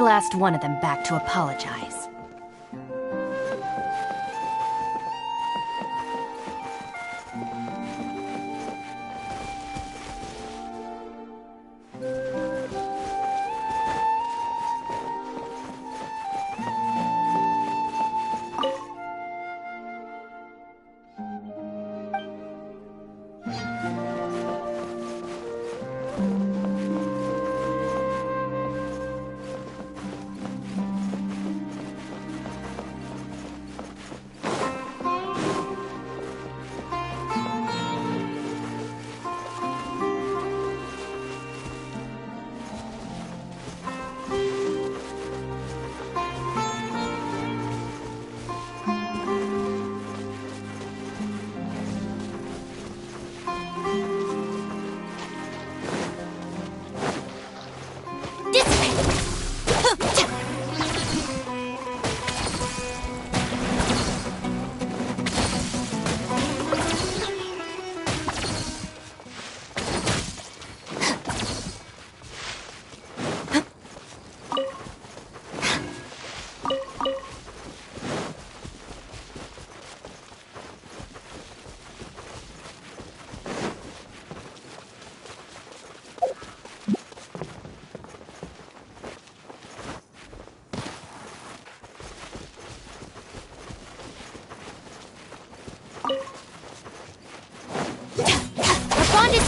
last one of them back to apologize.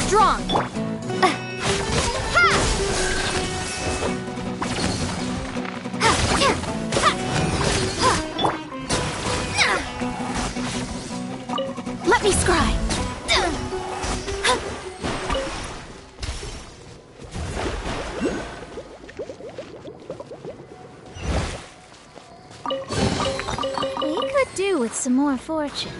Strong! Let me scry! We could do with some more fortune.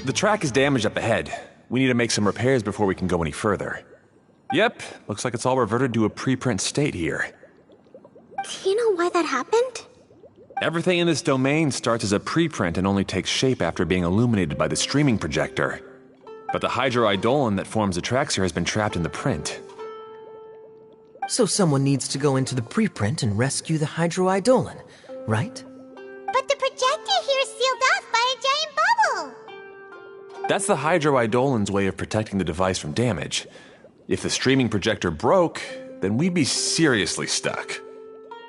The track is damaged up ahead. We need to make some repairs before we can go any further. Yep, looks like it's all reverted to a preprint state here. Do you know why that happened? Everything in this domain starts as a preprint and only takes shape after being illuminated by the streaming projector. But the hydroidolin that forms the tracks here has been trapped in the print. So someone needs to go into the preprint and rescue the hydroidolin, right? But the projector here is sealed off by a giant bubble! That's the hydroidolin's way of protecting the device from damage. If the streaming projector broke, then we'd be seriously stuck.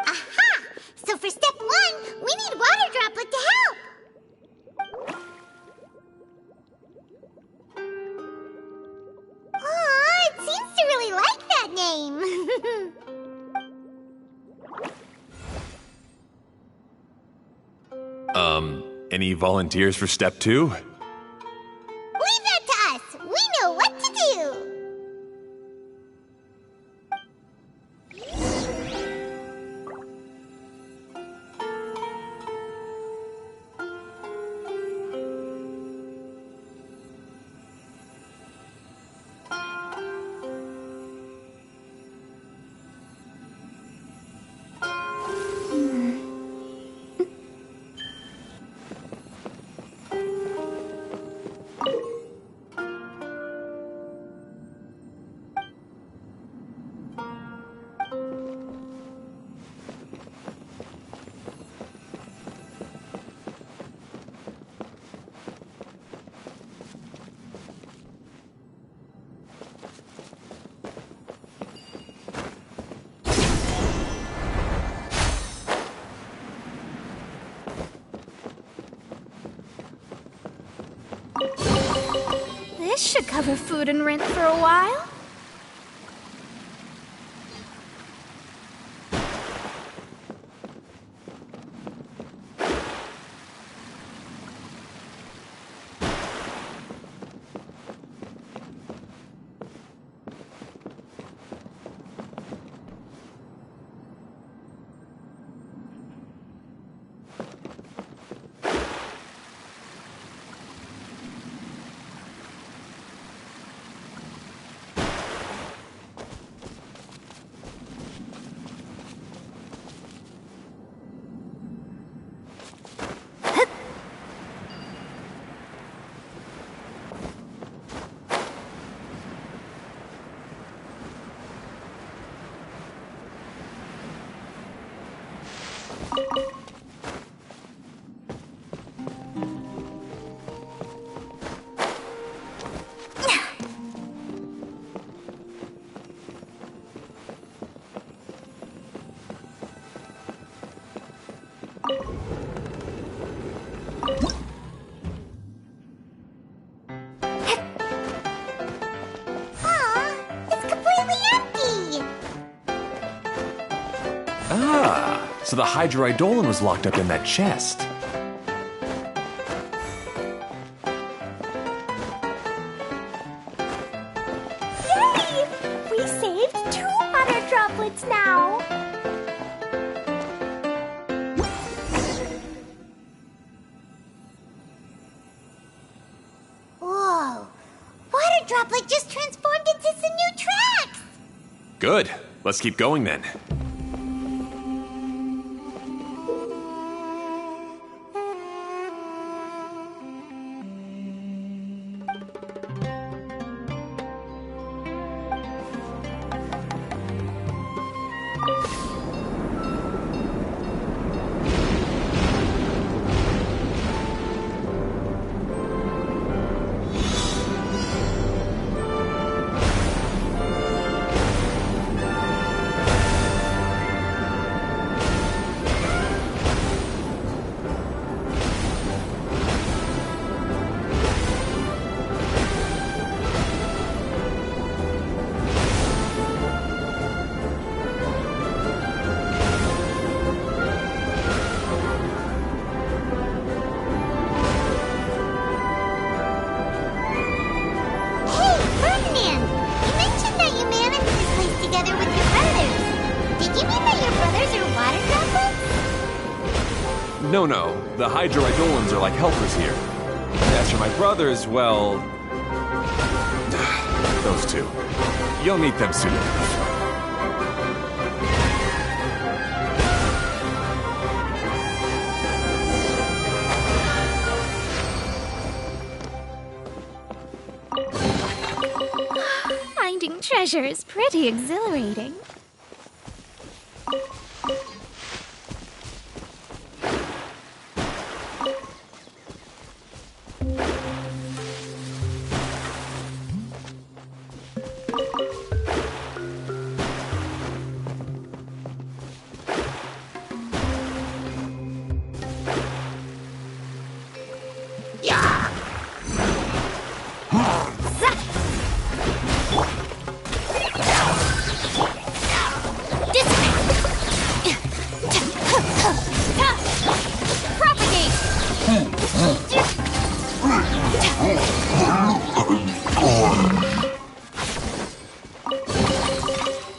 Aha! So for step 1, we need water droplet to help! Aw, it seems to really like that name! Any volunteers for step 2? Leave that to us! We know what to do! This should cover food and rent for a while. So the Hydra Eidolon was locked up in that chest. Yay! We saved 2 water droplets now! Whoa! Water droplet just transformed into some new tracks! Good. Let's keep going then. No. The Hydra Eidolons are like helpers here. As for my brothers, well... those two. You'll meet them soon enough. Finding treasure is pretty exhilarating.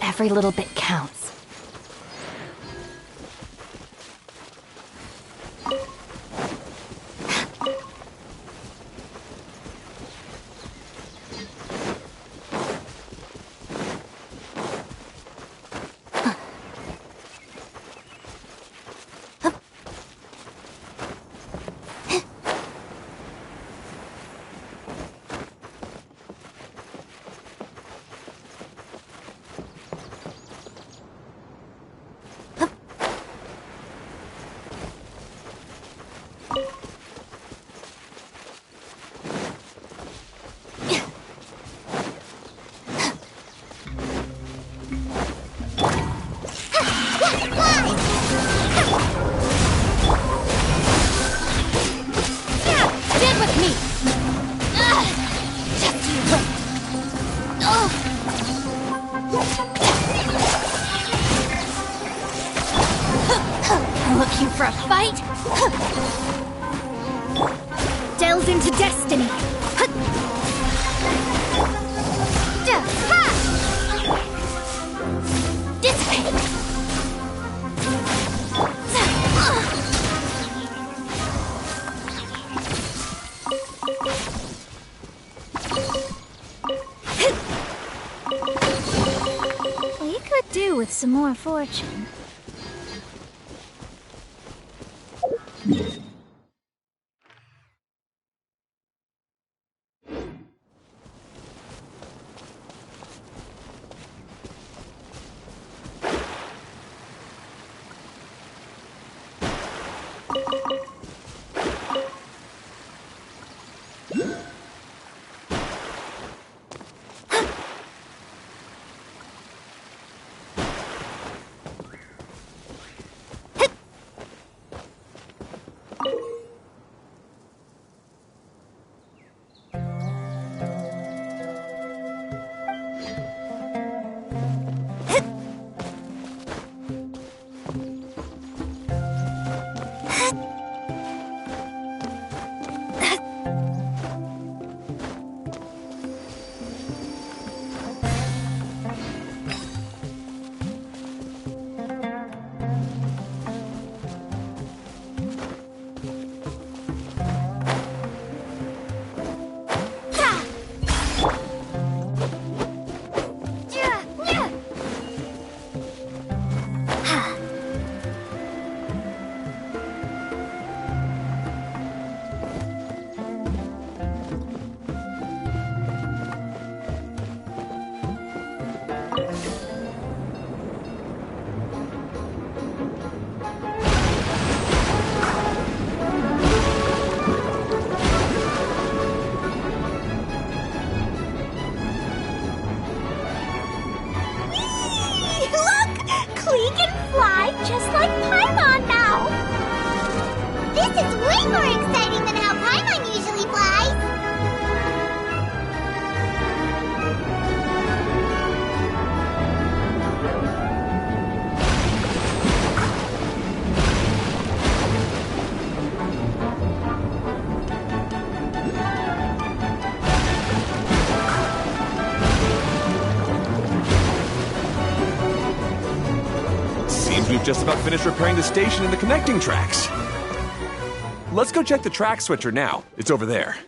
Every little bit counts. Looking for a fight? Delve into destiny. Dissipate. We could do with some more fortune. Just like Paimon now! This is way more exciting than how Paimon usually flies! We've just about finished repairing the station and the connecting tracks. Let's go check the track switcher now. It's over there.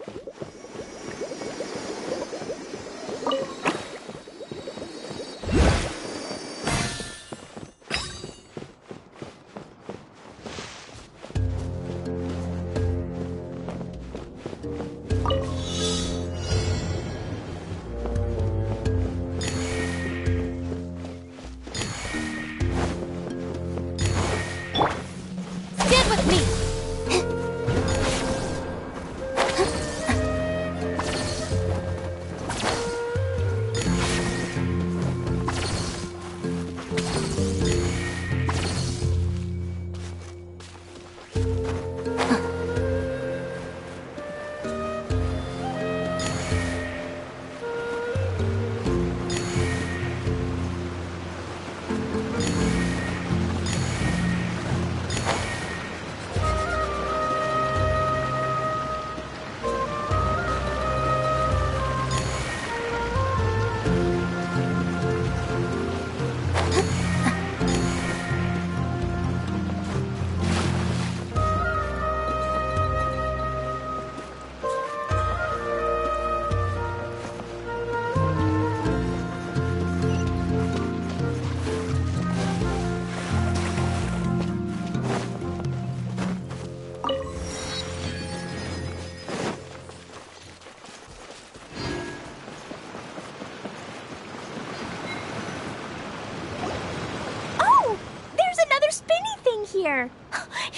Here.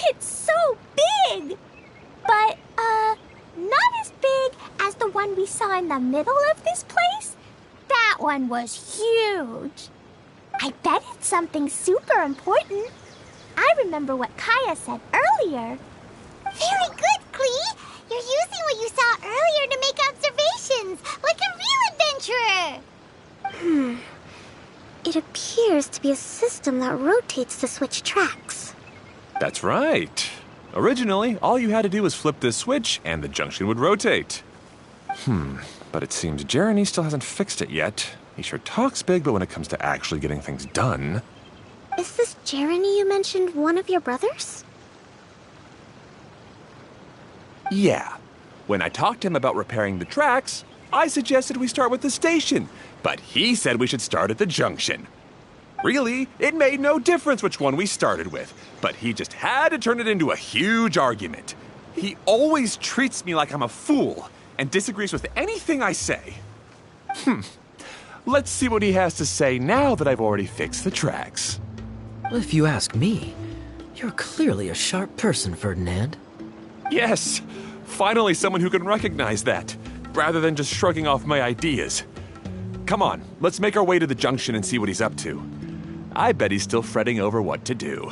It's so big! But, not as big as the one we saw in the middle of this place. That one was huge. I bet it's something super important. I remember what Kaya said earlier. Very good, Klee! You're using what you saw earlier to make observations, like a real adventurer! It appears to be a system that rotates to switch tracks. That's right. Originally, all you had to do was flip this switch and the junction would rotate. But it seems Jeremy still hasn't fixed it yet. He sure talks big, but when it comes to actually getting things done... Is this Jeremy you mentioned one of your brothers? Yeah. When I talked to him about repairing the tracks, I suggested we start with the station, but he said we should start at the junction. Really, it made no difference which one we started with, but he just had to turn it into a huge argument. He always treats me like I'm a fool and disagrees with anything I say. Let's see what he has to say now that I've already fixed the tracks. If you ask me, You're clearly a sharp person, Ferdinand. Yes! Finally, someone who can recognize that, rather than just shrugging off my ideas. Come on, let's make our way to the junction and see what he's up to. I bet he's still fretting over what to do.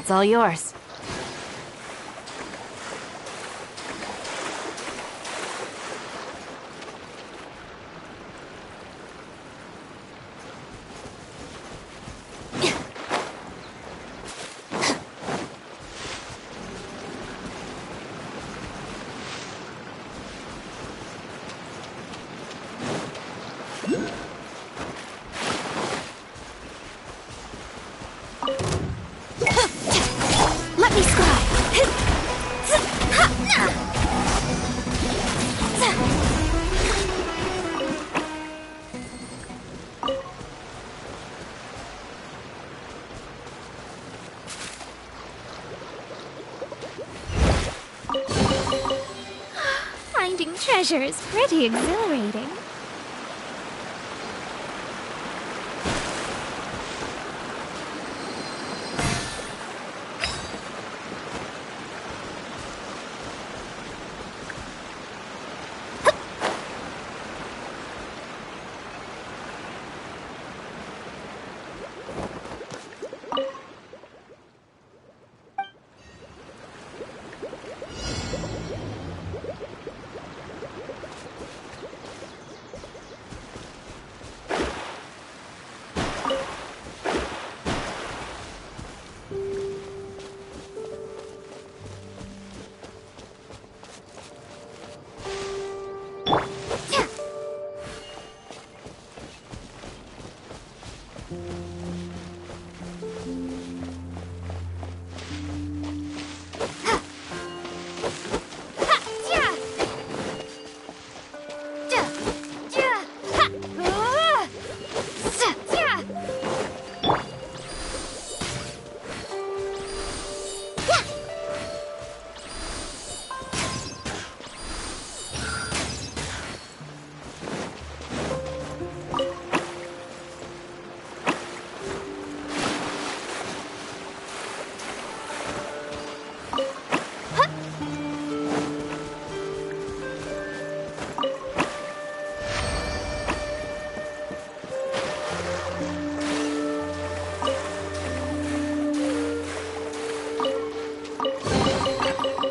It's all yours. Let me slide. Finding treasure is pretty exhilarating.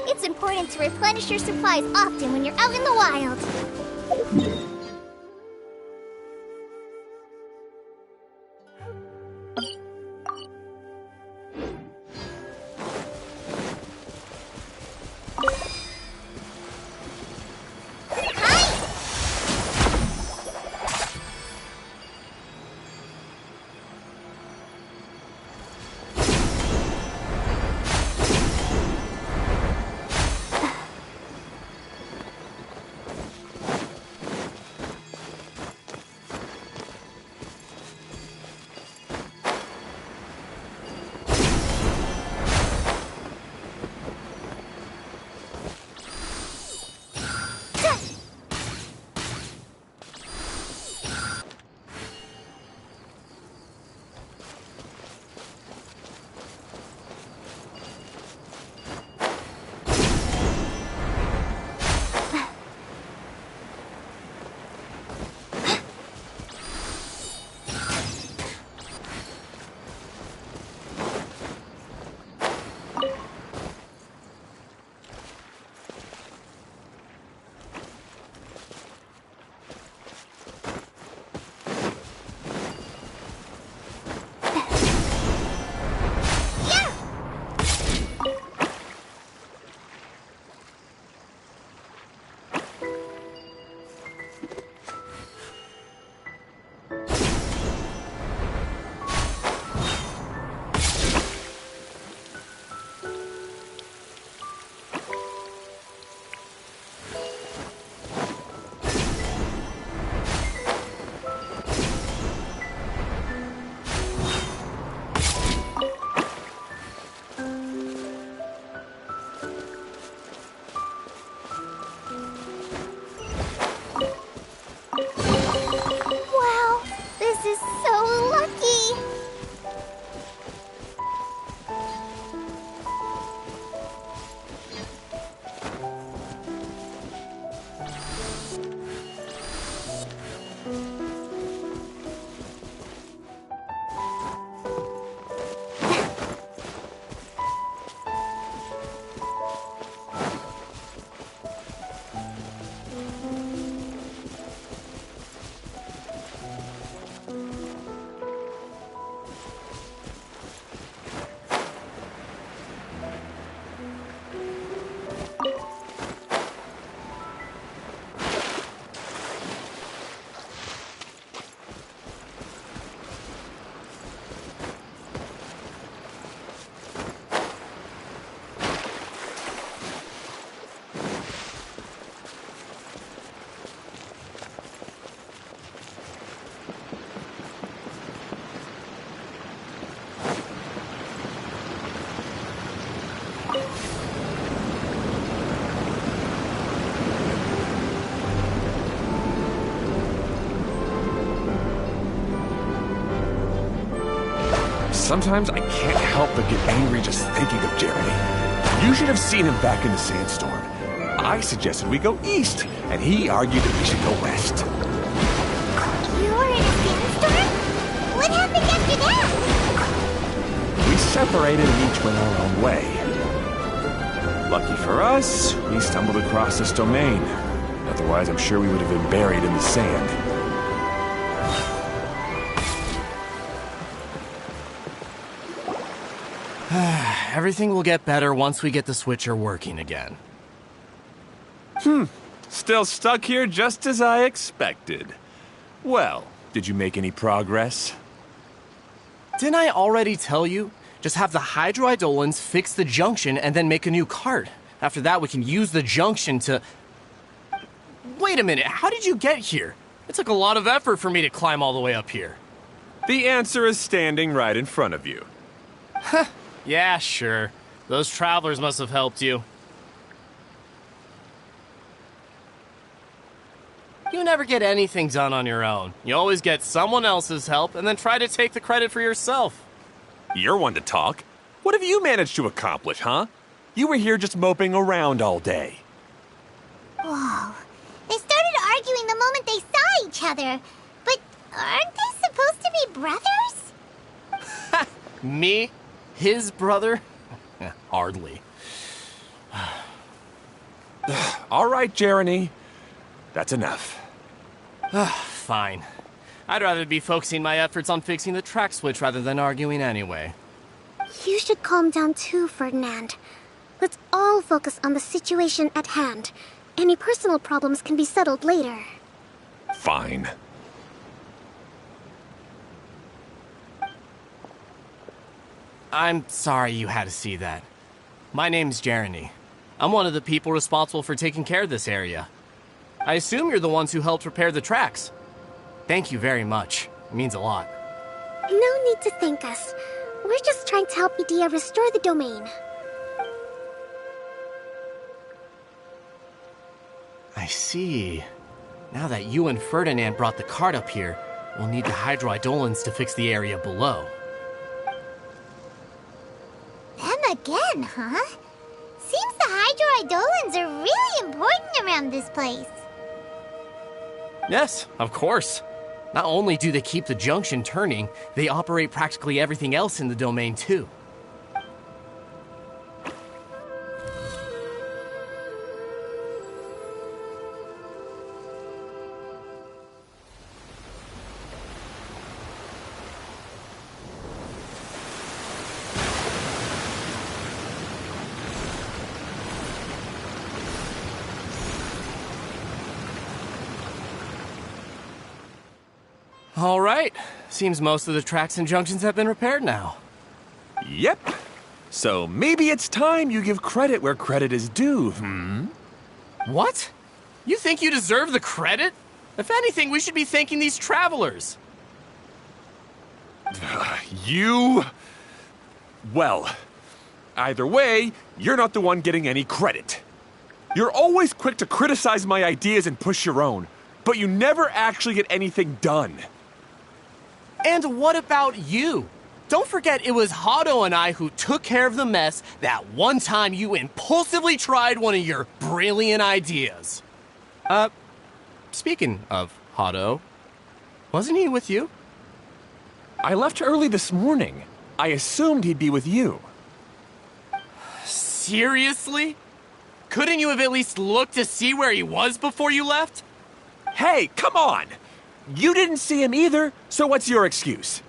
It's important to replenish your supplies often when you're out in the wild. Sometimes I can't help but get angry just thinking of Jeremy. You should have seen him back in the sandstorm. I suggested we go east, and he argued that we should go west. You were in a sandstorm? What happened after that? We separated and each went our own way. Lucky for us, we stumbled across this domain. Otherwise, I'm sure we would have been buried in the sand. Everything will get better once we get the switcher working again. Still stuck here just as I expected. Well, did you make any progress? Didn't I already tell you? Just have the hydroidolins fix the junction and then make a new cart. After that, we can use the junction to... Wait a minute, how did you get here? It took a lot of effort for me to climb all the way up here. The answer is standing right in front of you. Yeah, sure. Those travelers must have helped you. You never get anything done on your own. You always get someone else's help and then try to take the credit for yourself. You're one to talk. What have you managed to accomplish, huh? You were here just moping around all day. Whoa. They started arguing the moment they saw each other. But aren't they supposed to be brothers? Me? His brother? Hardly. All right, Jeremy. That's enough. Fine. I'd rather be focusing my efforts on fixing the track switch rather than arguing anyway. You should calm down too, Ferdinand. Let's all focus on the situation at hand. Any personal problems can be settled later. Fine. I'm sorry you had to see that. My name's Jeremy. I'm one of the people responsible for taking care of this area. I assume you're the ones who helped repair the tracks. Thank you very much. It means a lot. No need to thank us. We're just trying to help Edea restore the domain. I see. Now that you and Ferdinand brought the cart up here, we'll need the hydroidolins to fix the area below. Them again, huh? Seems the hydroidolins are really important around this place. Yes, of course. Not only do they keep the junction turning, they operate practically everything else in the domain too. All right. Seems most of the tracks and junctions have been repaired now. Yep. So maybe it's time you give credit where credit is due, What? You think you deserve the credit? If anything, we should be thanking these travelers. You... Well, either way, you're not the one getting any credit. You're always quick to criticize my ideas and push your own, but you never actually get anything done. And what about you? Don't forget it was Hado and I who took care of the mess that one time you impulsively tried one of your brilliant ideas. Speaking of Hado, wasn't he with you? I left early this morning. I assumed he'd be with you. Seriously? Couldn't you have at least looked to see where he was before you left? Hey, come on! You didn't see him either, so what's your excuse?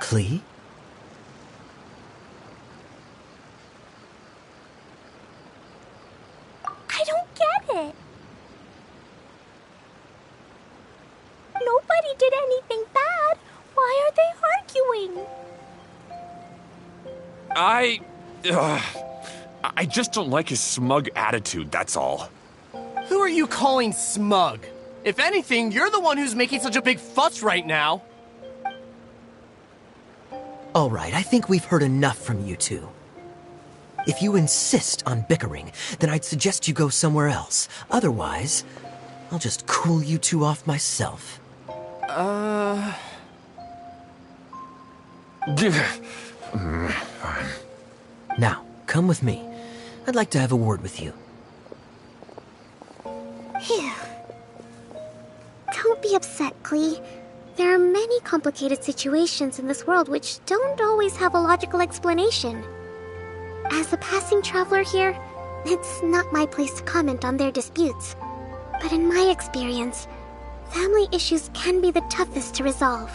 Klee? I don't get it. Nobody did anything bad. Why are they arguing? I just don't like his smug attitude, that's all. Who are you calling smug? If anything, you're the one who's making such a big fuss right now. All right, I think we've heard enough from you two. If you insist on bickering, then I'd suggest you go somewhere else. Otherwise, I'll just cool you two off myself. Now, come with me. I'd like to have a word with you. Phew. Don't be upset, Klee. There are many complicated situations in this world which don't always have a logical explanation. As a passing traveler here, it's not my place to comment on their disputes. But in my experience, family issues can be the toughest to resolve.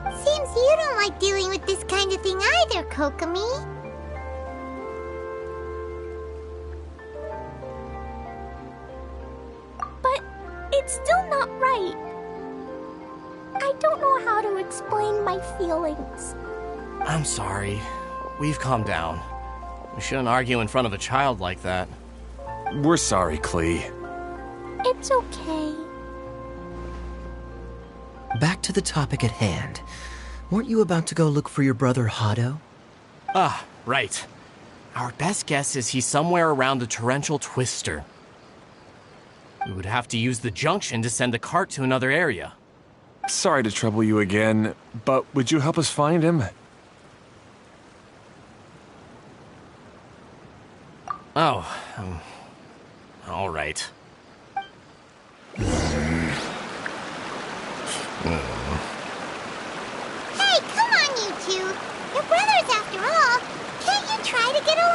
Seems you don't like dealing with this kind of thing either, Kokomi. But it's still not right. I don't know how to explain my feelings. I'm sorry. We've calmed down. We shouldn't argue in front of a child like that. We're sorry, Klee. It's okay. Back to the topic at hand. Weren't you about to go look for your brother Hado? Ah, right. Our best guess is he's somewhere around the torrential twister. We would have to use the junction to send the cart to another area. Sorry to trouble you again, but would you help us find him? Oh, all right. Hey, come on, you two. You're brothers after all. Can't you try to get along?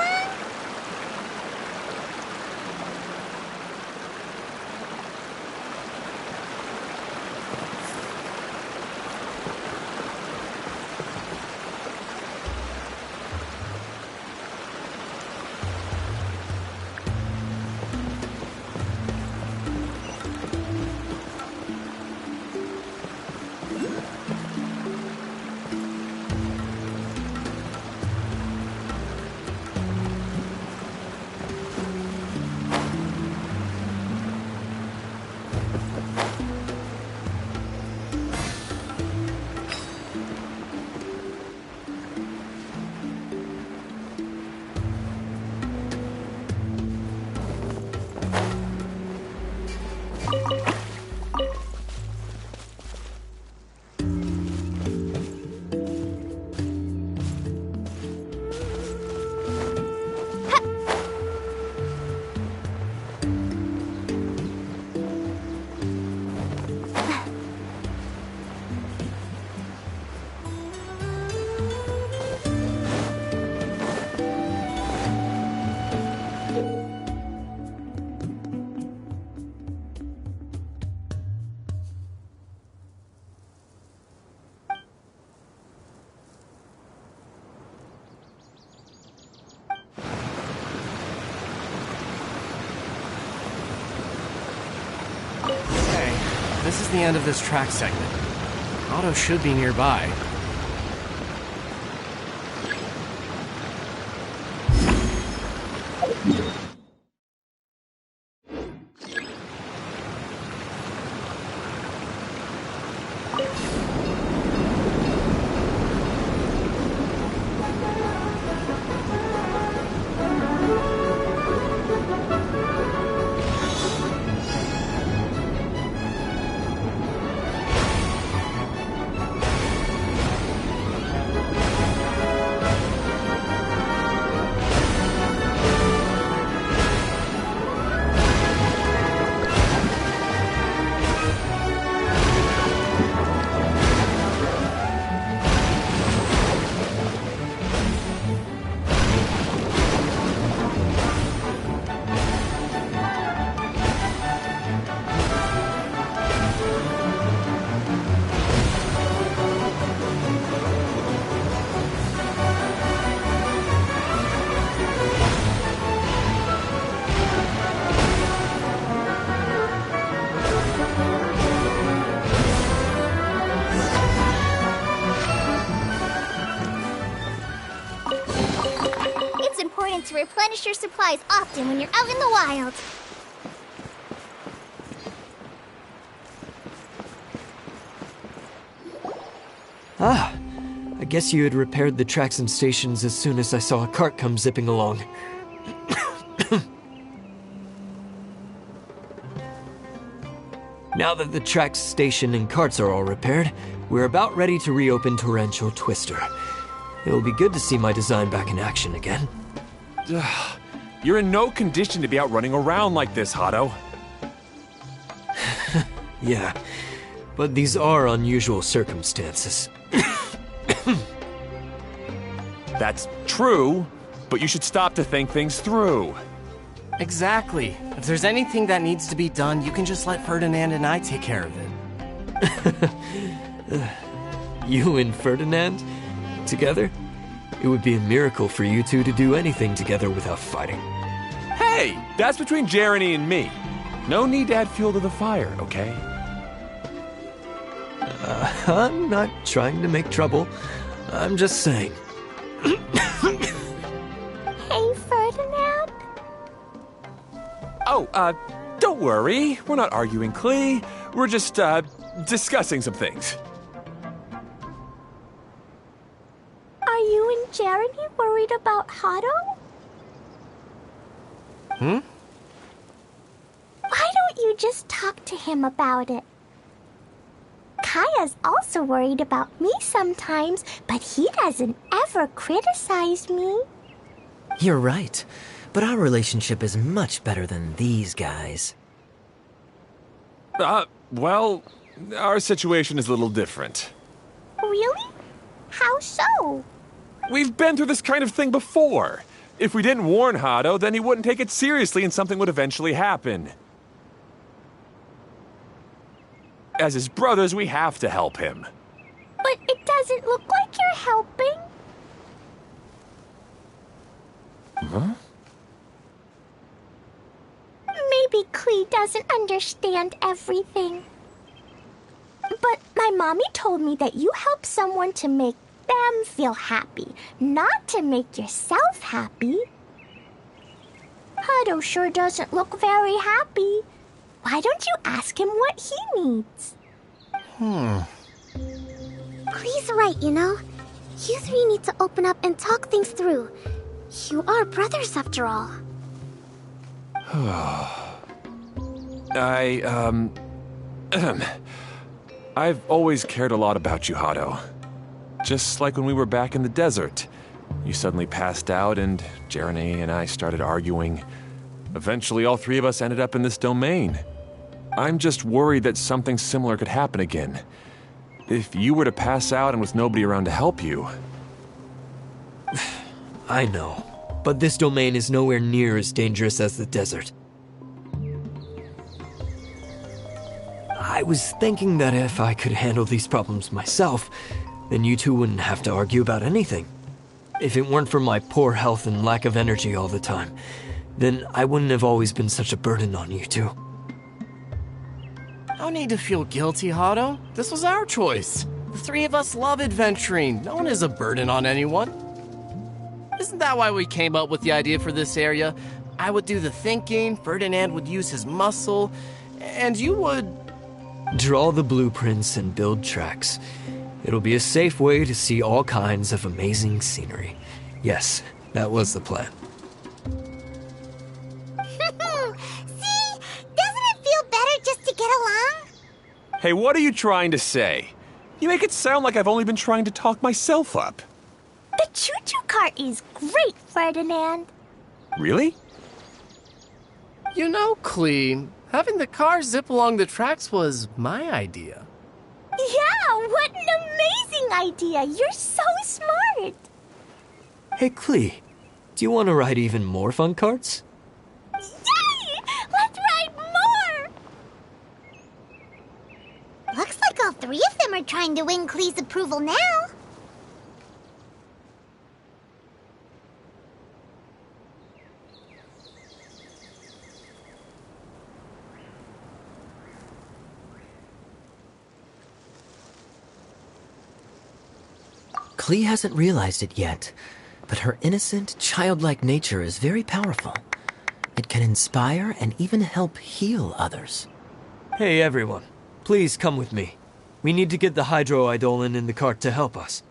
This is the end of this track segment. Otto should be nearby. To replenish your supplies often when you're out in the wild. Ah, I guess you had repaired the tracks and stations as soon as I saw a cart come zipping along. Now that the tracks, station, and carts are all repaired, we're about ready to reopen Torrential Twister. It'll be good to see my design back in action again. You're in no condition to be out running around like this, Hado. Yeah, but these are unusual circumstances. That's true, but you should stop to think things through. Exactly. If there's anything that needs to be done, you can just let Ferdinand and I take care of it. You and Ferdinand? Together? It would be a miracle for you two to do anything together without fighting. Hey, that's between Jeremy and me. No need to add fuel to the fire, okay? I'm not trying to make trouble. I'm just saying. Hey, Ferdinand. Oh, don't worry. We're not arguing, Klee. We're just, discussing some things. Are you and Jeremy worried about Hado? Why don't you just talk to him about it? Kaya's also worried about me sometimes, but he doesn't ever criticize me. You're right, but our relationship is much better than these guys. Well, our situation is a little different. Really? How so? We've been through this kind of thing before. If we didn't warn Hado, then he wouldn't take it seriously and something would eventually happen. As his brothers, we have to help him. But it doesn't look like you're helping. Huh? Maybe Klee doesn't understand everything. But my mommy told me that you help someone to make them feel happy, not to make yourself happy. Hado sure doesn't look very happy. Why don't you ask him what he needs? Please right, you know? You three need to open up and talk things through. You are brothers after all. I've always cared a lot about you, Hado. Just like when we were back in the desert. You suddenly passed out and Jeremy and I started arguing. Eventually, all three of us ended up in this domain. I'm just worried that something similar could happen again. If you were to pass out and with nobody around to help you... I know, but this domain is nowhere near as dangerous as the desert. I was thinking that if I could handle these problems myself, then you two wouldn't have to argue about anything. If it weren't for my poor health and lack of energy all the time, then I wouldn't have always been such a burden on you two. No need to feel guilty, Hado. This was our choice. The three of us love adventuring. No one is a burden on anyone. Isn't that why we came up with the idea for this area? I would do the thinking, Ferdinand would use his muscle, and you would... Draw the blueprints and build tracks. It'll be a safe way to see all kinds of amazing scenery. Yes, that was the plan. See? Doesn't it feel better just to get along? Hey, what are you trying to say? You make it sound like I've only been trying to talk myself up. The choo-choo cart is great, Ferdinand. Really? You know, Klee, having the car zip along the tracks was my idea. Yeah, what an amazing idea. You're so smart. Hey, Klee, do you want to ride even more fun carts? Yay! Let's ride more! Looks like all three of them are trying to win Klee's approval now. Klee hasn't realized it yet, but her innocent, childlike nature is very powerful. It can inspire and even help heal others. Hey, everyone. Please come with me. We need to get the hydroidolin in the cart to help us.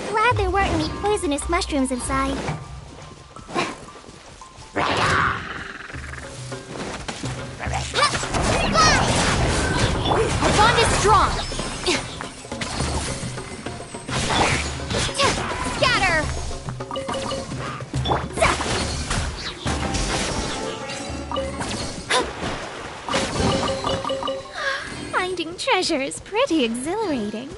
Glad there weren't any poisonous mushrooms inside. Our bond is strong. Scatter. Finding treasure is pretty exhilarating.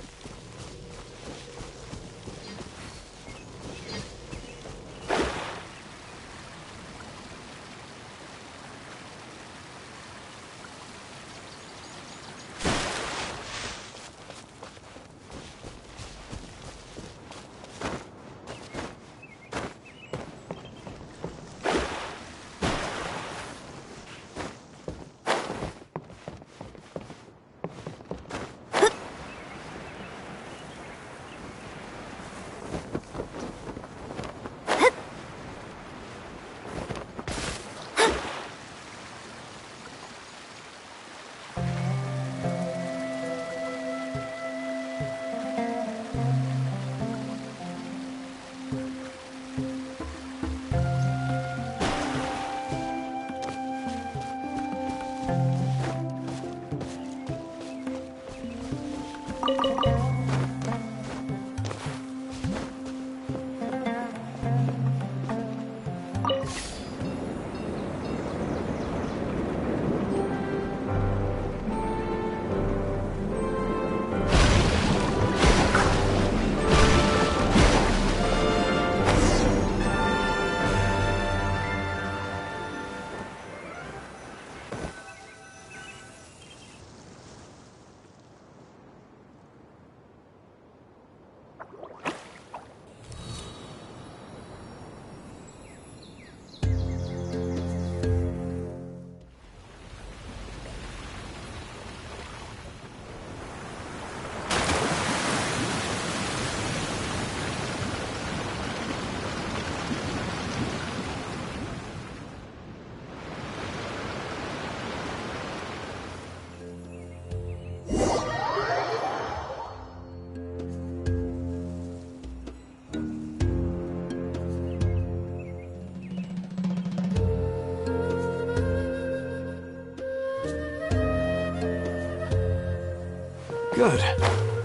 Good.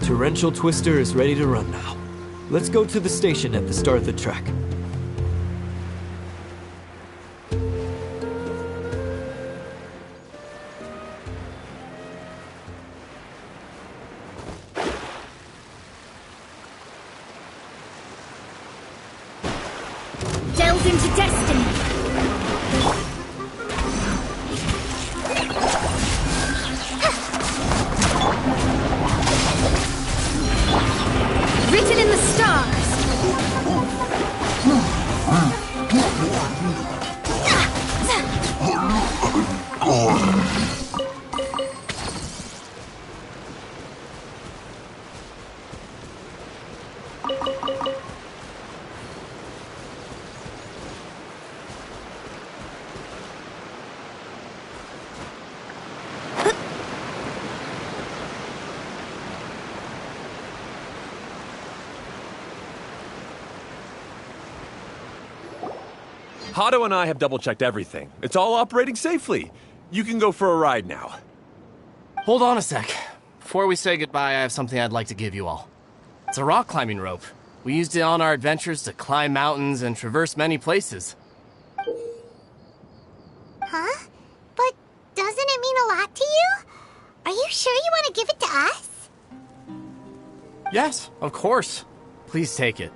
Torrential Twister is ready to run now. Let's go to the station at the start of the track. Delve into destiny. Written in the stars. Hato and I have double-checked everything. It's all operating safely. You can go for a ride now. Hold on a sec. Before we say goodbye, I have something I'd like to give you all. It's a rock climbing rope. We used it on our adventures to climb mountains and traverse many places. Huh? But doesn't it mean a lot to you? Are you sure you want to give it to us? Yes, of course. Please take it.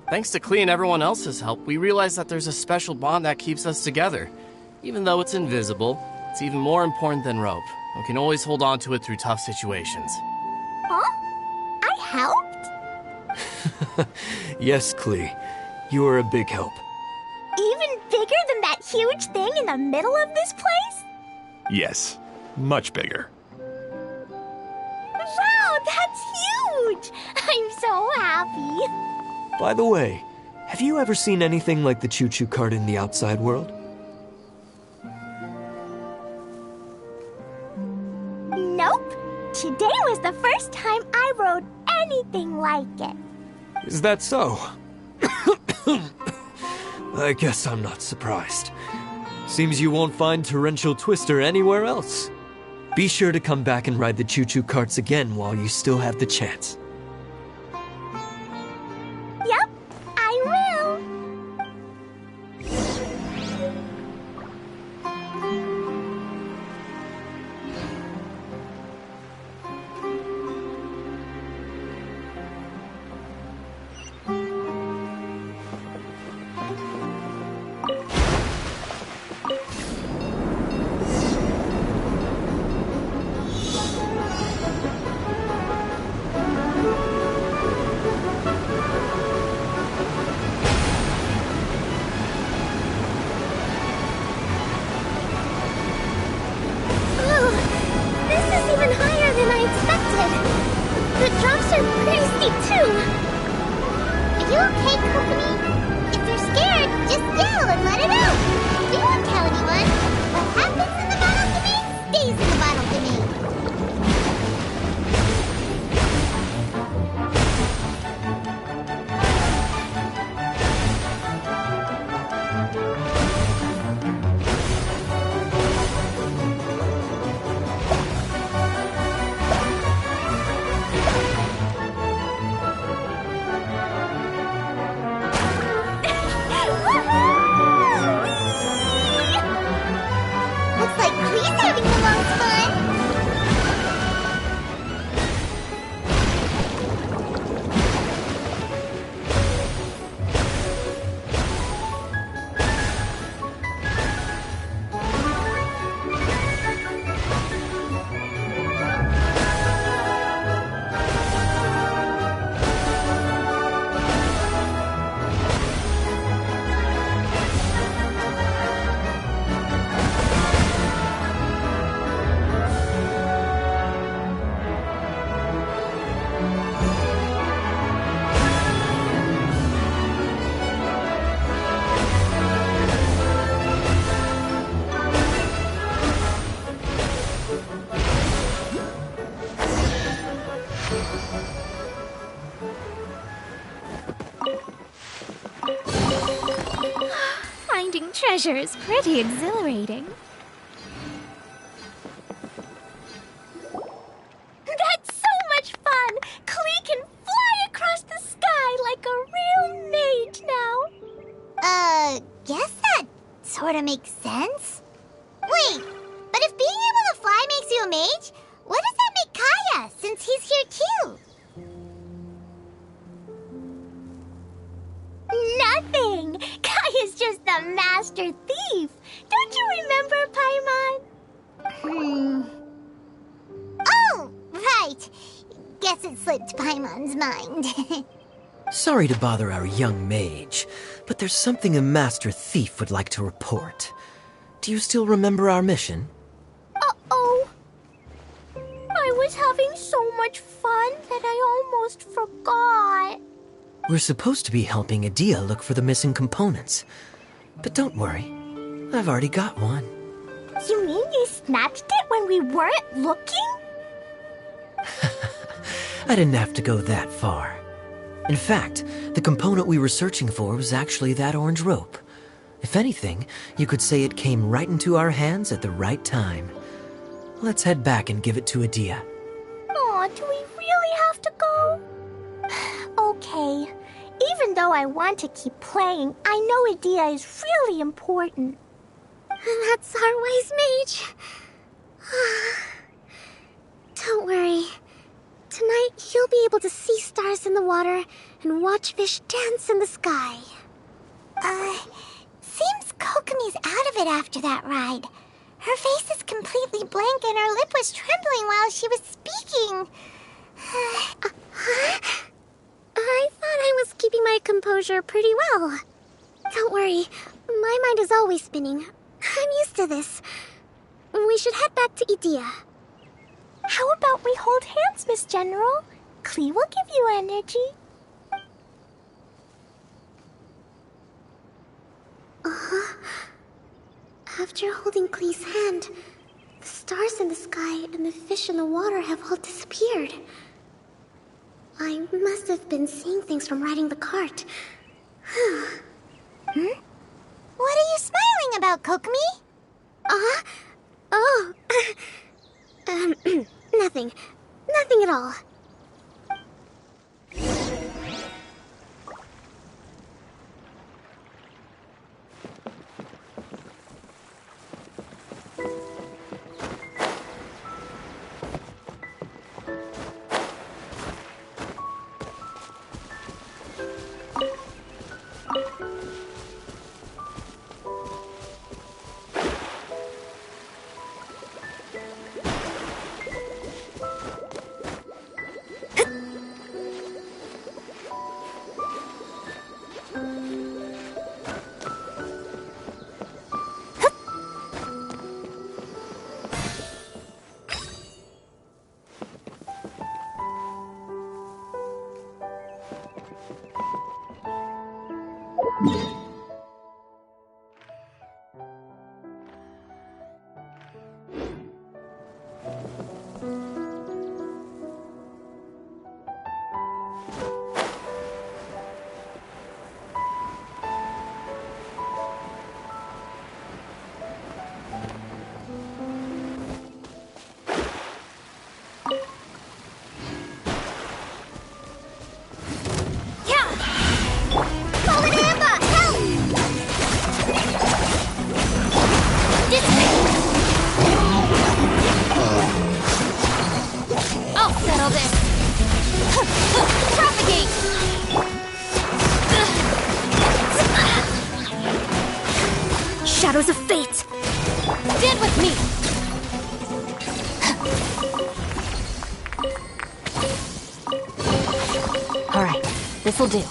Thanks to Klee and everyone else's help, we realized that there's a special bond that keeps us together. Even though it's invisible, it's even more important than rope. We can always hold on to it through tough situations. Huh? I helped? Yes, Klee. You are a big help. Even bigger than that huge thing in the middle of this place? Yes, much bigger. Wow, that huge! I'm so happy. By the way, have you ever seen anything like the choo-choo cart in the outside world? Nope. Today was the first time I rode anything like it. Is that so? I guess I'm not surprised. Seems you won't find Torrential Twister anywhere else. Be sure to come back and ride the choo-choo carts again while you still have the chance. Yep, I will. Oh, this is even higher than I expected. The drops are pretty steep too. Are you okay, Kokomi? If you're scared, just yell and let it out. We won't tell anyone. What happens in the bottle domain stays in the bottle domain. Looks like Klee's having the most fun. Finding treasure is pretty exhilarating. That's so much fun! Klee can fly across the sky like a real mage now. Guess that sorta makes sense. Wait, but if being able to fly makes you a mage, what does that make Kaya, since he's here too? Nothing! Kaya's just the master thief. Don't you remember, Paimon? Oh, right. Guess it slipped Paimon's mind. Sorry to bother our young mage, but there's something a master thief would like to report. Do you still remember our mission? Uh-oh. I was having so much fun that I almost forgot. We're supposed to be helping Adia look for the missing components. But don't worry, I've already got one. You mean you snatched it when we weren't looking? I didn't have to go that far. In fact, the component we were searching for was actually that orange rope. If anything, you could say it came right into our hands at the right time. Let's head back and give it to Adia. Aw, do we really have to go? Okay. Even though I want to keep playing, I know Adia is really important. That's our wise mage. Don't worry. Tonight, you'll be able to see stars in the water and watch fish dance in the sky. Seems Kokomi's out of it after that ride. Her face is completely blank and her lip was trembling while she was speaking. I thought I was keeping my composure pretty well. Don't worry, my mind is always spinning. I'm used to this. We should head back to Idia. How about we hold hands, Miss General? Klee will give you energy. After holding Klee's hand, the stars in the sky and the fish in the water have all disappeared. I must have been seeing things from riding the cart. What are you smiling about, Kokomi? Oh. Nothing. Nothing at all. Shadows of fate! Stand with me! Alright, this'll do.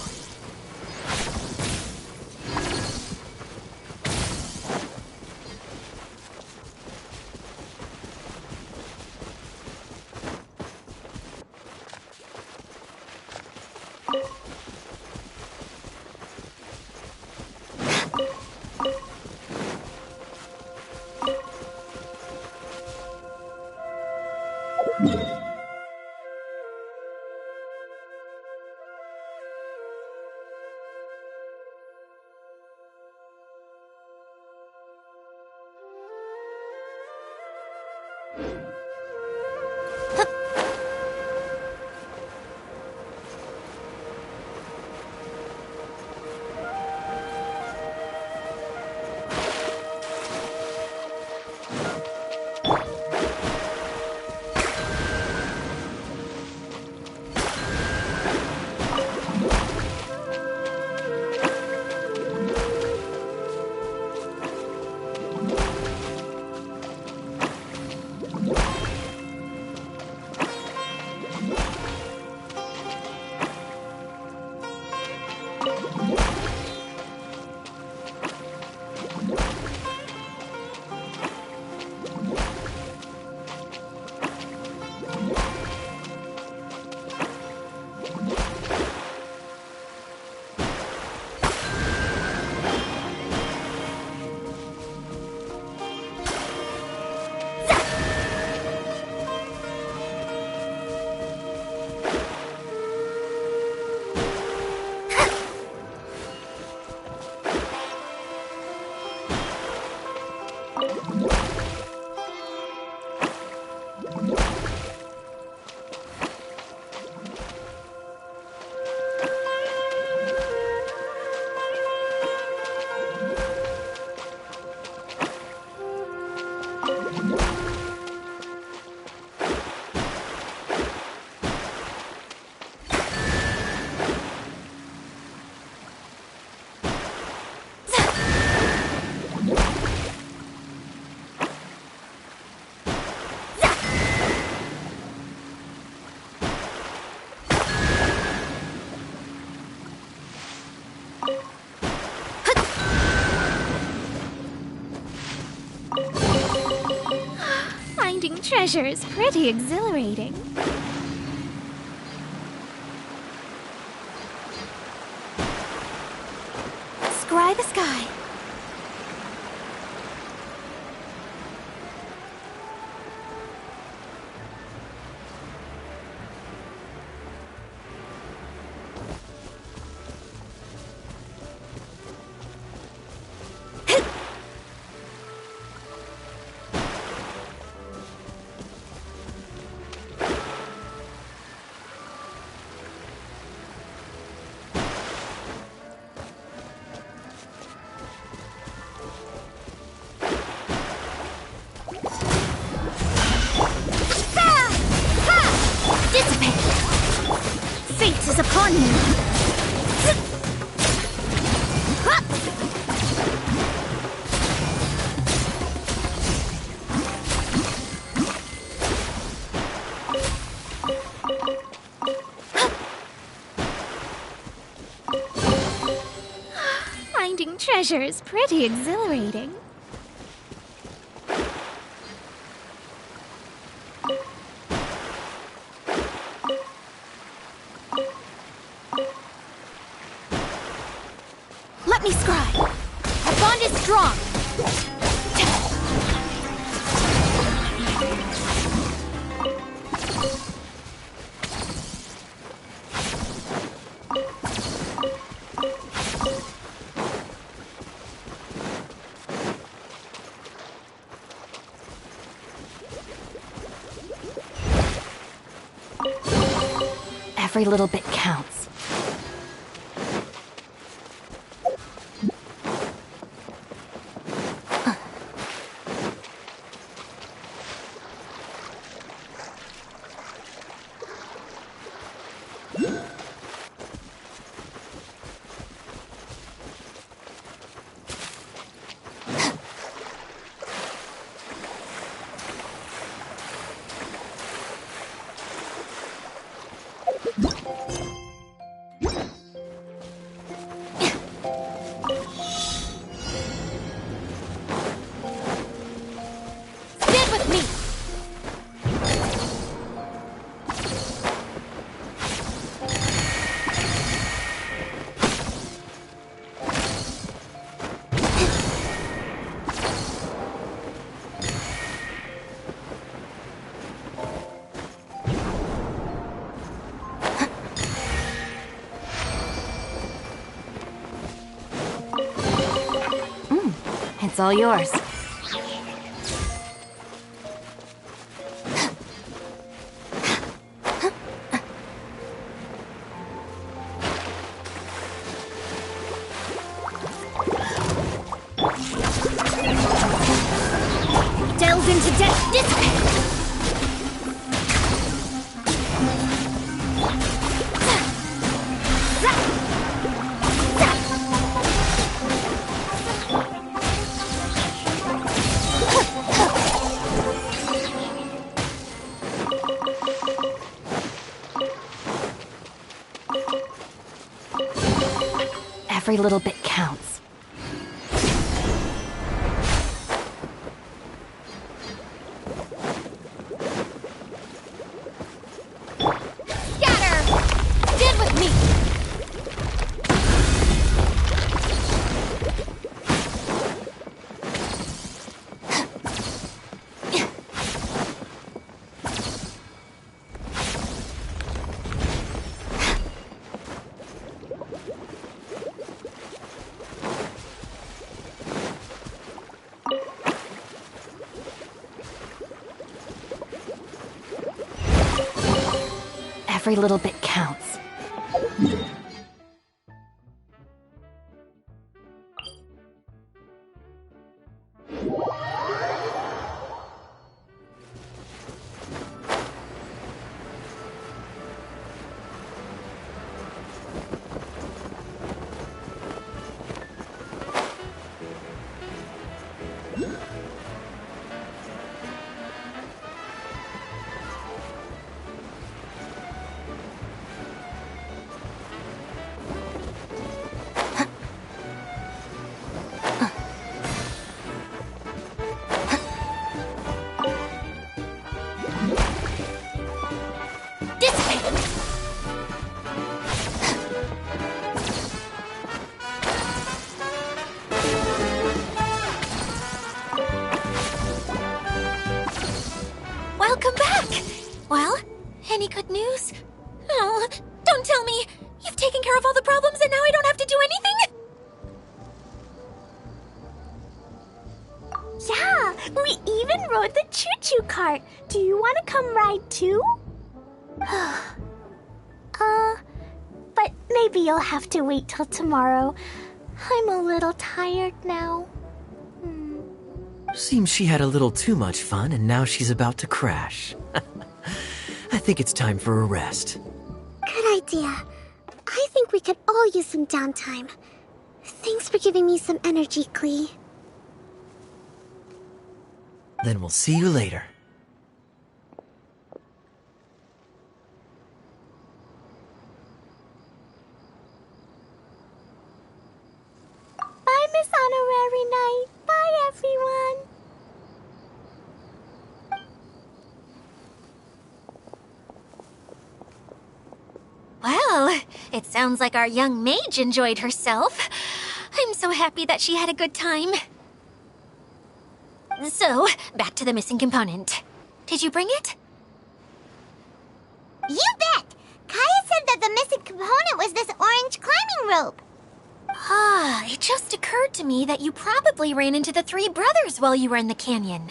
Finding treasure is pretty exhilarating. by the sky. Fate is upon you. Finding treasure is pretty exhilarating. Let me scry. Our bond is strong. Every little bit counts. Stand with me. It's all yours. Delve into depth. Dissipate. Every little bit counts. Scatter! Stand with me! Every little bit counts. excuse? Oh, don't tell me! You've taken care of all the problems and now I don't have to do anything? Yeah, we even rode the choo-choo cart. Do you want to come ride too? But maybe you'll have to wait till tomorrow. I'm a little tired now. Seems she had a little too much fun and now she's about to crash. I think it's time for a rest. Good idea. I think we could all use some downtime. Thanks for giving me some energy, Klee. Then we'll see you later. Bye, Miss Honorary Knight. Bye, everyone. Well, it sounds like our young mage enjoyed herself. I'm so happy that she had a good time. So, back to the missing component. Did you bring it? You bet! Kaya said that the missing component was this orange climbing rope. Ah, it just occurred to me that you probably ran into the three brothers while you were in the canyon.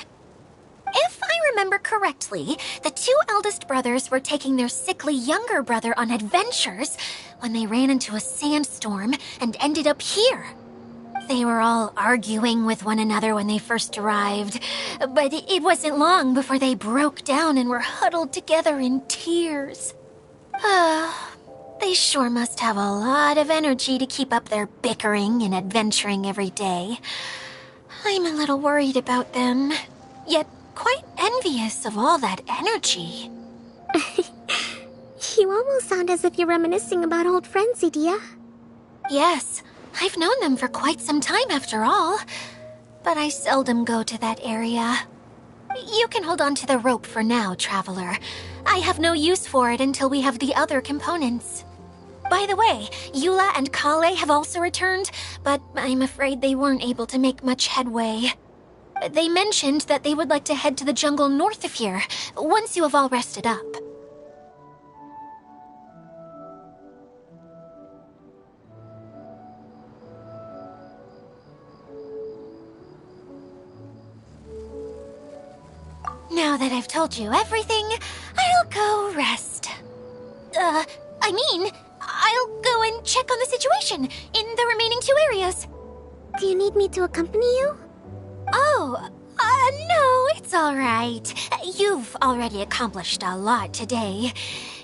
If I remember correctly, the two eldest brothers were taking their sickly younger brother on adventures when they ran into a sandstorm and ended up here. They were all arguing with one another when they first arrived, but it wasn't long before they broke down and were huddled together in tears. They sure must have a lot of energy to keep up their bickering and adventuring every day. I'm a little worried about them, yet quite envious of all that energy. You almost sound as if you're reminiscing about old friends, Idia. Yes, I've known them for quite some time after all, but I seldom go to that area. You can hold on to the rope for now, Traveler. I have no use for it until we have the other components. By the way, Eula and Kale have also returned, but I'm afraid they weren't able to make much headway. They mentioned that they would like to head to the jungle north of here, once you have all rested up. Now that I've told you everything, I'll go rest. I'll go and check on the situation in the remaining two areas. Do you need me to accompany you? Oh, no, it's all right. You've already accomplished a lot today.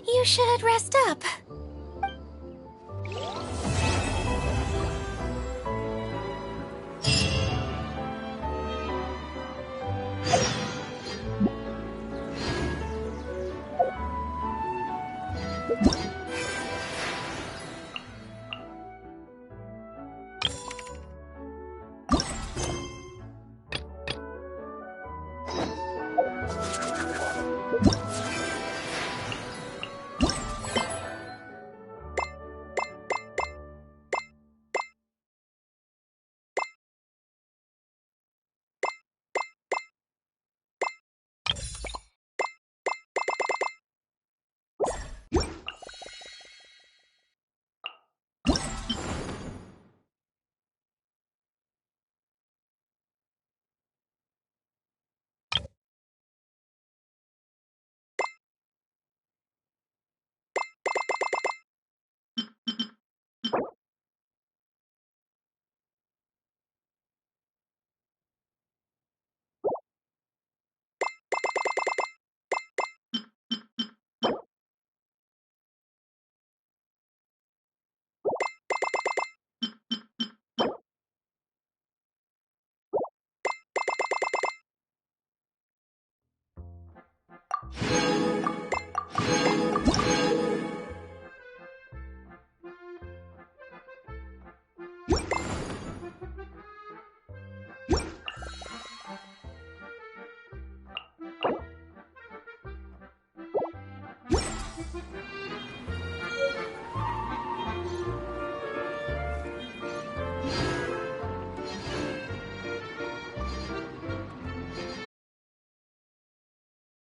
You should rest up.